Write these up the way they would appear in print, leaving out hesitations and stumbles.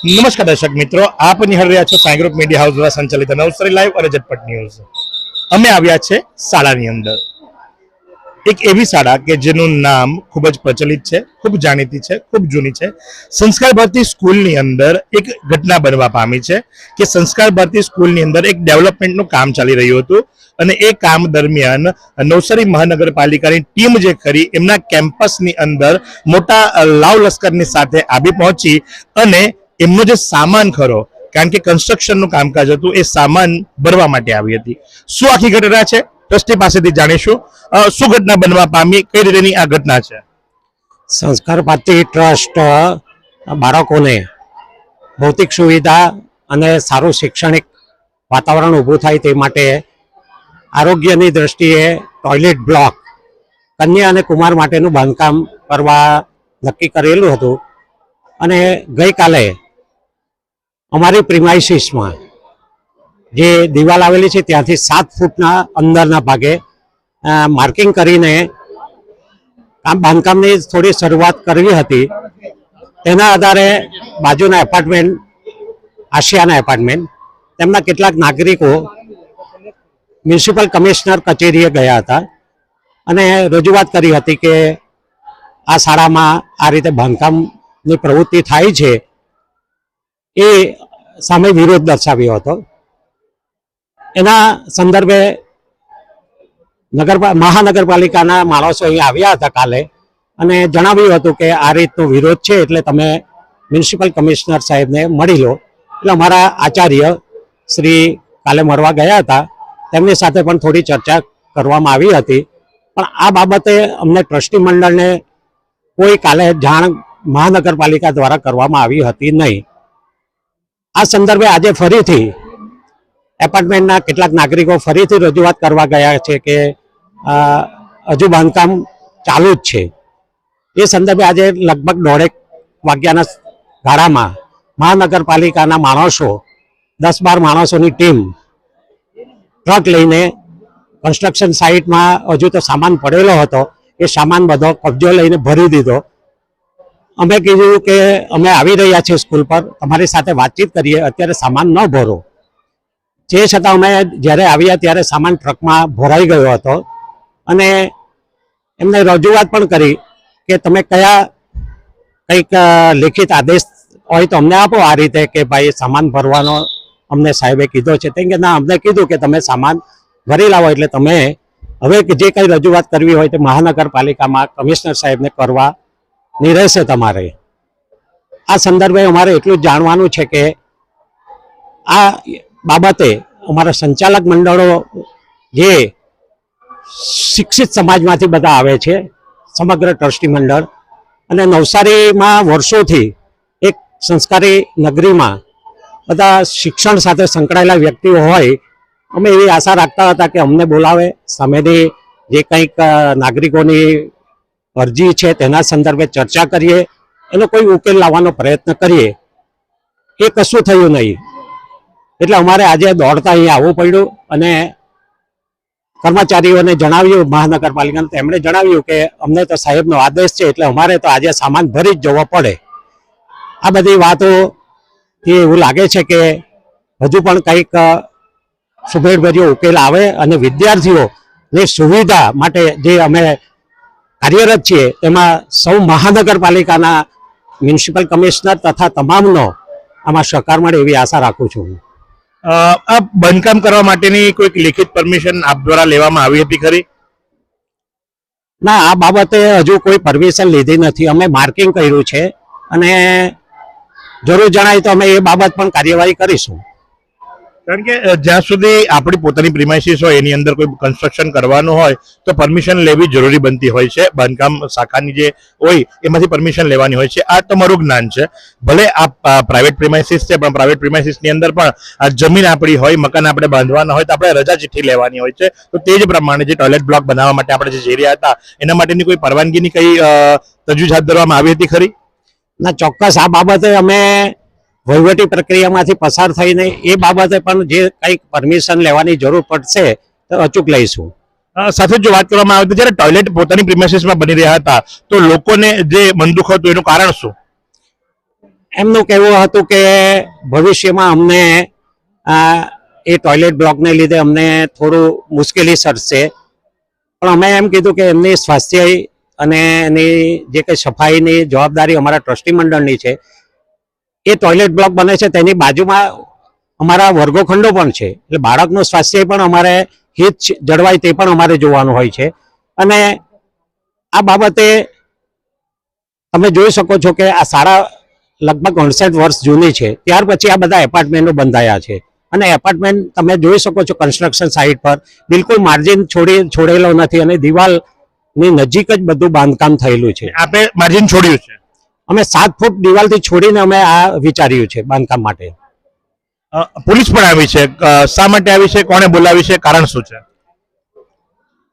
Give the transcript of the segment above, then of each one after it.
નમસ્કાર દર્શક મિત્રો, આપ નિહાળી રહ્યા છો સાઈ ગ્રુપ મીડિયા હાઉસ દ્વારા સંચાલિત નવસારી લાઈવ અને ઝટપટ ન્યૂઝ. અમે આવ્યા છે શાળાની અંદર, એક એવી શાળા કે જેનું નામ ખૂબ જ પ્રચલિત છે, ખૂબ જાણીતી છે, ખૂબ જૂની છે. સંસ્કાર ભારતી સ્કૂલની અંદર એક ઘટના બનવા પામી છે કે સંસ્કાર ભારતી સ્કૂલની અંદર એક ડેવલપમેન્ટનું કામ ચાલી રહ્યું હતું અને એ કામ દરમિયાન નવસારી મહાનગરપાલિકાની ટીમ જે ખરી એમના કેમ્પસની અંદર મોટા લાવ લશ્કરની સાથે આવી પહોંચી અને એમનો જે સામાન ખરો, કારણ કે કન્સ્ટ્રક્શનનું કામકાજ હતું, એ સામાન ભરવા માટે આવી હતી. શું આખી ઘટના છે ટ્રસ્ટી પાસેથી જાણીશું. શું ઘટના બનવા પામી, કઈ રીતેની આ ઘટના છે? સંસ્કાર ભારતી ટ્રસ્ટ બાળકોને ભૌતિક સુવિધા અને સારું શૈક્ષણિક વાતાવરણ ઊભું થાય તે માટે આરોગ્યની દ્રષ્ટિએ ટોયલેટ બ્લોક કન્યા અને કુમાર માટેનું બાંધકામ કરવા નક્કી કરેલું હતું. અને ગઈકાલે અમારી પ્રિમાઇસીસમાં જે દિવાલ આવેલી છે ત્યાંથી 7 ફૂટના અંદરના ભાગે માર્કિંગ કરીને બાંધકામની થોડી શરૂઆત કરવી હતી. તેના આધારે બાજુના એપાર્ટમેન્ટ, આશિયાના એપાર્ટમેન્ટ, તેમના કેટલાક નાગરિકો મ્યુનિસિપલ કમિશનર કચેરીએ ગયા હતા અને રજૂઆત કરી હતી કે આ શાળામાં આ રીતે બાંધકામની પ્રવૃત્તિ થાય છે, એ સામે વિરોધ દર્શાવ્યો હતો. એના સંદર્ભે મહાનગરપાલિકાના માણસો અહીં આવ્યા હતા કાલે અને જણાવ્યું હતું કે આ રીતનો વિરોધ છે, એટલે તમે મ્યુનિસિપલ કમિશનર સાહેબને મળી લો. એટલે અમારા આચાર્ય શ્રી કાલે મળવા ગયા હતા, તેમની સાથે પણ થોડી ચર્ચા કરવામાં આવી હતી. પણ આ બાબતે અમને ટ્રસ્ટી મંડળને કોઈ કાલે જાણ મહાનગરપાલિકા દ્વારા કરવામાં આવી હતી નહીં. આ સંદર્ભે આજે ફરીથી એપાર્ટમેન્ટના કેટલાક નાગરિકો ફરીથી રજૂઆત કરવા ગયા છે કે હજુ બાંધકામ ચાલુ જ છે. એ સંદર્ભે આજે લગભગ 1:30 વાગ્યાના ગાળામાં મહાનગરપાલિકાના માણસો, 10-12 માણસોની ટીમ ટ્રક લઈને કન્સ્ટ્રક્શન સાઇટમાં હજુ તો સામાન પડેલો હતો, એ સામાન બધો કબજો લઈને ભરી દીધો. અમે કીધું કે અમે આવી રહ્યા છીએ સ્કૂલ પર, તમારી સાથે વાતચીત કરીએ, અત્યારે સામાન ન ભરો. જે છતાં અમે જ્યારે આવ્યા ત્યારે સામાન ટ્રકમાં ભરાઈ ગયો હતો અને એમને રજૂઆત પણ કરી કે તમે કંઈક લેખિત આદેશ હોય તો અમને આપો આ રીતે કે ભાઈ સામાન ભરવાનો અમને સાહેબે કીધો છે. તેમ કે ના, અમને કીધું કે તમે સામાન ભરી લાવો, એટલે તમે હવે જે કંઈ રજૂઆત કરવી હોય તે મહાનગરપાલિકામાં કમિશનર સાહેબને કરવાની રહેશે તમારે. આ સંદર્ભે અમારે એટલું જ જાણવાનું છે કે આ બાબતે અમારા સંચાલક મંડળો જે શિક્ષિત સમાજમાંથી બધા આવે છે, સમગ્ર ટ્રસ્ટી મંડળ, અને નવસારીમાં વર્ષોથી એક સંસ્કારી નગરીમાં બધા શિક્ષણ સાથે સંકળાયેલા વ્યક્તિઓ હોય, અમે એવી આશા રાખતા હતા કે અમને બોલાવે, સામેની જે કંઈક નાગરિકોની અરજી છે તેના સંદર્ભે ચર્ચા કરીએ, એનો કોઈ ઉકેલ લાવવાનો પ્રયત્ન કરીએ. એ કશું થયું નહીં. એટલે અમારે આજે દોડતા અહીંયા આવવું પડ્યું અને કર્મચારીઓને જણાવ્યું, મહાનગરપાલિકાને, તેમણે જણાવ્યું કે અમને તો સાહેબનો આદેશ છે, એટલે અમારે તો આજે સામાન ભરી જ જવો પડે. આ બધી વાતોથી એવું લાગે છે કે હજુ પણ કંઈક સુમેળભર્યો ઉકેલ આવે અને વિદ્યાર્થીઓની સુવિધા માટે જે અમે કાર્યરત છીએ તેમાં સૌ મહાનગરપાલિકાના મ્યુનિસિપલ કમિશનર તથા તમામનો આમાં સહકાર મળે એવી આશા રાખું છું. આ બાંધકામ કરવા માટેની કોઈક લેખિત પરમિશન આપ દ્વારા લેવામાં આવી હતી ખરી? ના, આ બાબતે હજુ કોઈ પરમિશન લીધી નથી. અમે માર્કિંગ કર્યું છે અને જરૂર જણાય તો અમે એ બાબત પણ કાર્યવાહી કરીશું. કારણ કે જ્યાં સુધી આપણી પોતાની પ્રિમાઇસીસ હોય એની અંદર કોઈ કન્સ્ટ્રક્શન કરવાનું હોય તો પરમિશન લેવી જરૂરી બનતી હોય છે. બાંધકામ શાખાની જે હોય એમાંથી પરમિશન લેવાની હોય છે. આ તમારું જ્ઞાન છે. ભલે આ પ્રાઇવેટ પ્રિમાઇસીસ છે, પણ પ્રાઇવેટ પ્રિમાઇસીસની અંદર પણ આ જમીન આપણી હોય, મકાન આપણે બાંધવાના હોય તો આપણે રજા ચિઠ્ઠી લેવાની હોય છે. તો તે જ પ્રમાણે જે ટોયલેટ બ્લોક બનાવવા માટે આપણે જે જઈ રહ્યા હતા એના માટેની કોઈ પરવાનગીની કઈ તજવીજ હાથ ધરવામાં આવી હતી ખરી? ના, ચોક્કસ આ બાબતે અમે વહીવટી પ્રક્રિયામાંથી પસાર થઈને એ બાબતે પણ જે કંઈક પરમિશન લેવાની જરૂર પડશે તો અચૂક લઈશું. સાથે જો વાત કરવામાં આવે તો જ્યારે ટોયલેટ પોતાની પ્રિમાઇસીસમાં બની રહ્યા હતા તો લોકોને જે મનદુખ હતું એનું કારણ શું? એમનું કહેવું હતું કે ભવિષ્યમાં અમને એ ટોયલેટ બ્લોકને લીધે અમને થોડું મુશ્કેલી સર્જશે, પણ અમે એમ કીધું કે એમની સ્વાસ્થ્ય અને એની જે કંઈ સફાઈની જવાબદારી અમારા ટ્રસ્ટી મંડળની છે. એ ટોયલેટ બ્લોક બને છે તેની બાજુમાં અમારા વર્ગોખંડો પણ છે, એટલે બાળકનું સ્વાસ્થ્ય પણ અમારે હિત જળવાય તે પણ અમારે જોવાનું હોય છે. અને આ બાબતે તમે જોઈ શકો છો કે આ શાળા લગભગ 68 વર્ષ જૂની છે, ત્યાર પછી આ બધા એપાર્ટમેન્ટો બંધાયા છે. અને એપાર્ટમેન્ટ તમે જોઈ શકો છો કન્સ્ટ્રક્શન સાઇટ પર બિલકુલ માર્જિન છોડેલો નથી અને દિવાલની નજીક જ બધું બાંધકામ થયેલું છે. આપે માર્જિન છોડ્યું છે? અમે 7 ફૂટ દિવાલથી છોડીને અમે આ વિચાર્યું છે બાંધકામ માટે. પોલીસ પણ આવી છે, શા માટે આવી છે, કોણે બોલાવી છે, કારણ શું છે?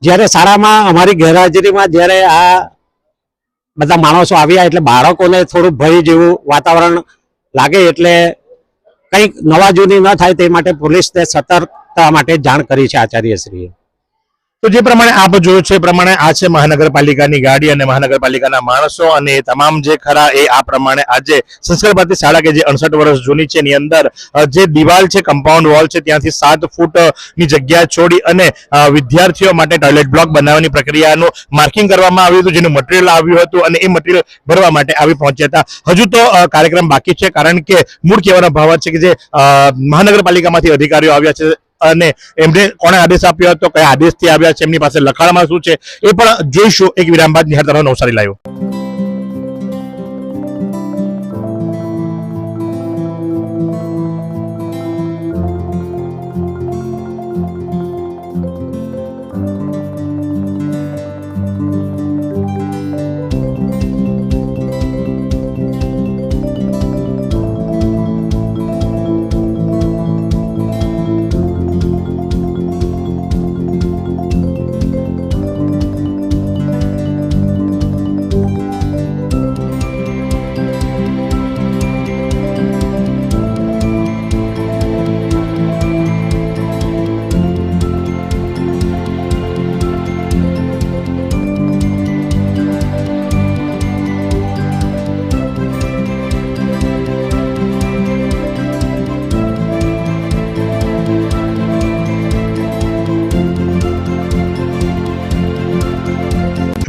જ્યારે શાળામાં અમારી ગેરહાજરીમાં જ્યારે આ બધા માણસો આવ્યા એટલે બાળકોને થોડું ભય જેવું વાતાવરણ લાગે, એટલે કંઈક નવા જૂની ન થાય તે માટે પોલીસને સતર્કતા માટે જાણ કરી છે આચાર્યશ્રીએ. તો જે પ્રમાણે આપ જોયું છે એ પ્રમાણે આ છે મહાનગરપાલિકાની ગાડી અને મહાનગરપાલિકાના માણસો, અને એ તમામ જે ખરા એ આ પ્રમાણે આજે સંસ્કાર ભારતી શાળા કે જે 68 વર્ષ જૂની છે એની અંદર જે દિવાલ છે, કમ્પાઉન્ડ વોલ છે, ત્યાંથી 7 ફૂટની જગ્યા છોડી અને વિદ્યાર્થીઓ માટે ટોયલેટ બ્લોક બનાવવાની પ્રક્રિયાનું માર્કિંગ કરવામાં આવ્યું હતું, જેનું મટીરિયલ આવ્યું હતું અને એ મટીરિયલ ભરવા માટે આવી પહોંચ્યા હતા. હજુ તો કાર્યક્રમ બાકી છે, કારણ કે મૂળ કહેવાનો ભાવ છે કે જે મહાનગરપાલિકામાંથી અધિકારીઓ આવ્યા છે અને એમને કોણે આદેશ આપ્યો હતો, કયા આદેશથી આવ્યા છે, એમની પાસે લખાણમાં શું છે એ પણ જોઈશું. એક વિરામ બાદ નિહાળતા રહો નવસારી લાઈવ.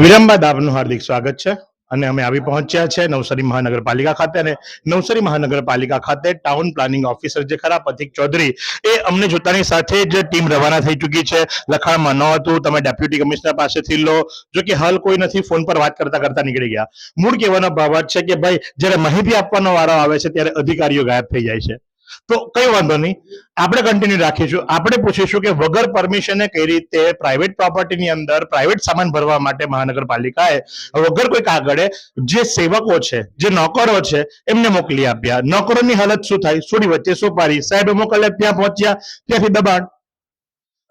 વિરામ બાદ આપનું હાર્દિક સ્વાગત છે અને અમે આવી પહોંચ્યા છે નવસારી મહાનગરપાલિકા ખાતે. અને નવસારી મહાનગરપાલિકા ખાતે ટાઉન પ્લાનિંગ ઓફિસર જે ખરા પથિક ચૌધરી, એ અમને જોતાની સાથે જ ટીમ રવાના થઈ ચૂકી છે. લખાણમાં ન હતું, તમે ડેપ્યુટી કમિશનર પાસેથી લો, જો કે હાલ કોઈ નથી, ફોન પર વાત કરતા કરતા નીકળી ગયા. મૂળ કહેવાનો ભાવ છે કે ભાઈ જ્યારે માહિતી આપવાનો વારો આવે છે ત્યારે અધિકારીઓ ગાયબ થઈ જાય છે. તો કઈ વાંધો નહીં, આપણે કન્ટિન્યુ રાખીશું. આપણે પૂછીશું કે વગર પરમિશને કઈ રીતે પ્રાઇવેટ પ્રોપર્ટીની અંદર પ્રાઇવેટ સામાન ભરવા માટે મહાનગરપાલિકાએ વગર કોઈ કાગળે જે સેવકો છે, જે નોકરો છે, એમને મોકલી આપ્યા. નોકરોની હાલત શું થાય? સોડી વચ્ચે સોપારી, સાહેબ મોકલ્યા, ત્યાં પહોંચ્યા, ત્યાંથી દબાણ.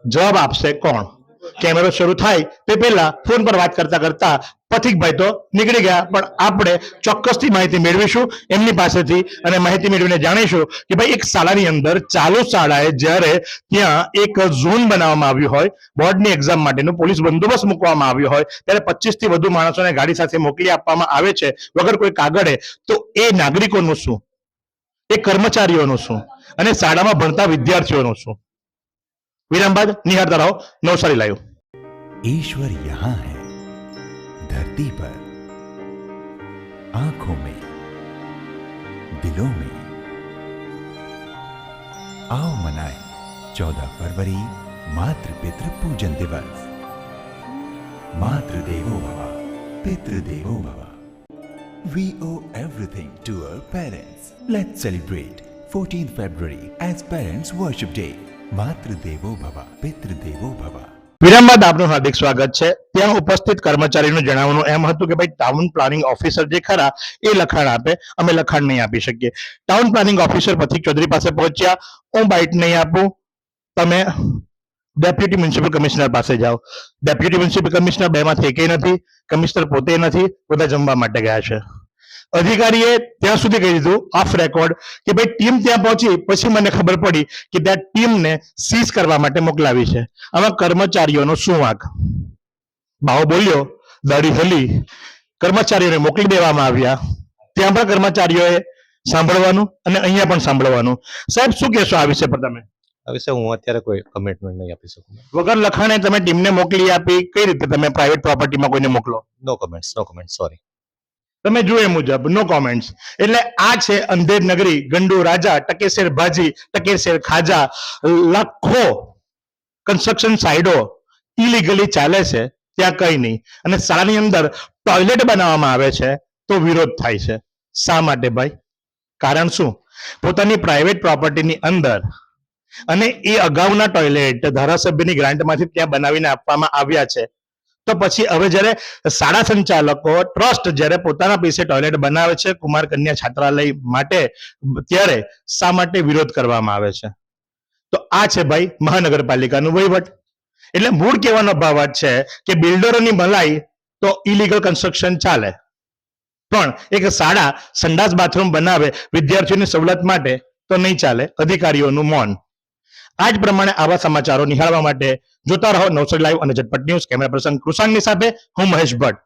જવાબ આપશે કોણ? કેમેરો શરૂ થાય તે પહેલા ફોન પર વાત કરતા કરતા પથિકભાઈ તો નીકળી ગયા, પણ આપણે ચોક્કસથી માહિતી મેળવીશું એમની પાસેથી અને માહિતી મેળવીને જાણીશું કે ભાઈ એક શાળાની અંદર ચાલુ શાળાએ જ્યારે ત્યાં એક ઝોન બનાવવામાં આવ્યું હોય, બોર્ડની એક્ઝામ માટેનું પોલીસ બંદોબસ્ત મૂકવામાં આવ્યો હોય, ત્યારે 25 થી વધુ માણસોને ગાડી સાથે મોકલી આપવામાં આવે છે વગર કોઈ કાગળે, તો એ નાગરિકોનું શું, એ કર્મચારીઓનું શું, અને શાળામાં ભણતા વિદ્યાર્થીઓનું શું? विराम बाद निहारता रहो नवसारी लाइव. ईश्वर यहाँ है धरती पर, आंखों में, दिलों में. आओ मनाए 14 फरवरी मातृ पितृ पूजन दिवस. मातृ देवो भव, पितृ देवो भव. We owe everything to our parents. Let's celebrate 14th February as Parents Worship Day. માતૃદેવો ભવ, પિતૃદેવો ભવ. વિરામ બાદ આપનું હાર્દિક સ્વાગત છે. ત્યાં ઉપસ્થિત કર્મચારીનું જણાવવાનું એમ હતું કે ભાઈ ટાઉન પ્લાનિંગ ઓફિસર જે ખરા એ લખાણ આપે, અમે લખાણ નહીં આપી શકીએ. ટાઉન પ્લાનિંગ ઓફિસર પથિક ચૌધરી પાસે પહોંચ્યા, હું બાઇટ નહીં આપું, તમે ડેપ્યુટી મ્યુનિસિપલ કમિશનર પાસે જાઓ. ડેપ્યુટી મ્યુનિસિપલ કમિશનર બેમાંથી એકેય નથી, કમિશનર પોતે નથી, બધા જમવા માટે ગયા છે. અધિકારીએ ત્યાં સુધી કહી દીધું ઓફ રેકોર્ડ કે ભાઈ ટીમ ત્યાં પહોંચી પછી મને ખબર પડી કે ત્યાં ટીમને સીઝ કરવા માટે મોકલાવી છે. આમાં કર્મચારીઓનો શું વાંક? બાવો બોલ્યો, દાઢી હલી, કર્મચારીઓને મોકલી દેવામાં આવ્યા. ત્યાં પણ કર્મચારીઓએ સાંભળવાનું અને અહીંયા પણ સાંભળવાનું. સાહેબ શું કહેશો આ વિષય પર તમે? આ વિશે હું અત્યારે કોઈ કમિટમેન્ટ નહીં આપી શકું. વગર લખાણે તમે ટીમને મોકલી આપી, કઈ રીતે તમે પ્રાઇવેટ પ્રોપર્ટીમાં કોઈને મોકલો? No comment sorry. તમે જુઓ એ મુજબ નો કોમેન્ટ્સ. એટલે આ છે અંધેર નગરી, ગંડુ રાજા, ટકેશેર ભાજી, ટકેશેર ખાજા. લાખો કન્સ્ટ્રક્શન સાઇટો ઇલીગલી ચાલે છે, ત્યાં કઈ નહીં. અને શાળાની અંદર ટોયલેટ બનાવવામાં આવે છે તો વિરોધ થાય છે. શા માટે ભાઈ? કારણ શું? પોતાની પ્રાઇવેટ પ્રોપર્ટીની અંદર અને એ અગાઉના ટોયલેટ ધારાસભ્યની ગ્રાન્ટમાંથી ત્યાં બનાવીને આપવામાં આવ્યા છે. તો પછી હવે જ્યારે શાળા સંચાલકો ટ્રસ્ટ જ્યારે પોતાના પૈસે ટોયલેટ બનાવે છે કુમાર કન્યા છાત્રાલય માટે, ત્યારે શા માટે વિરોધ કરવામાં આવે છે? તો આ છે ભાઈ મહાનગરપાલિકાનું વહીવટ. એટલે મૂળ કહેવાનો ભાવ જ છે કે બિલ્ડરોની ભલાઈ તો ઇલીગલ કન્સ્ટ્રક્શન ચાલે, પણ એક શાળા સંડાસ બાથરૂમ બનાવે વિદ્યાર્થીઓની સવલત માટે તો નહીં ચાલે. અધિકારીઓનું મૌન. આ જ પ્રમાણે આવા સમાચારો નિહાળવા માટે જોતા રહો નવસારી લાઈવ અને ઝટપટ ન્યૂઝ. કેમેરા પર્સન કૃષાંગની સાથે હું મહેશ ભટ્ટ.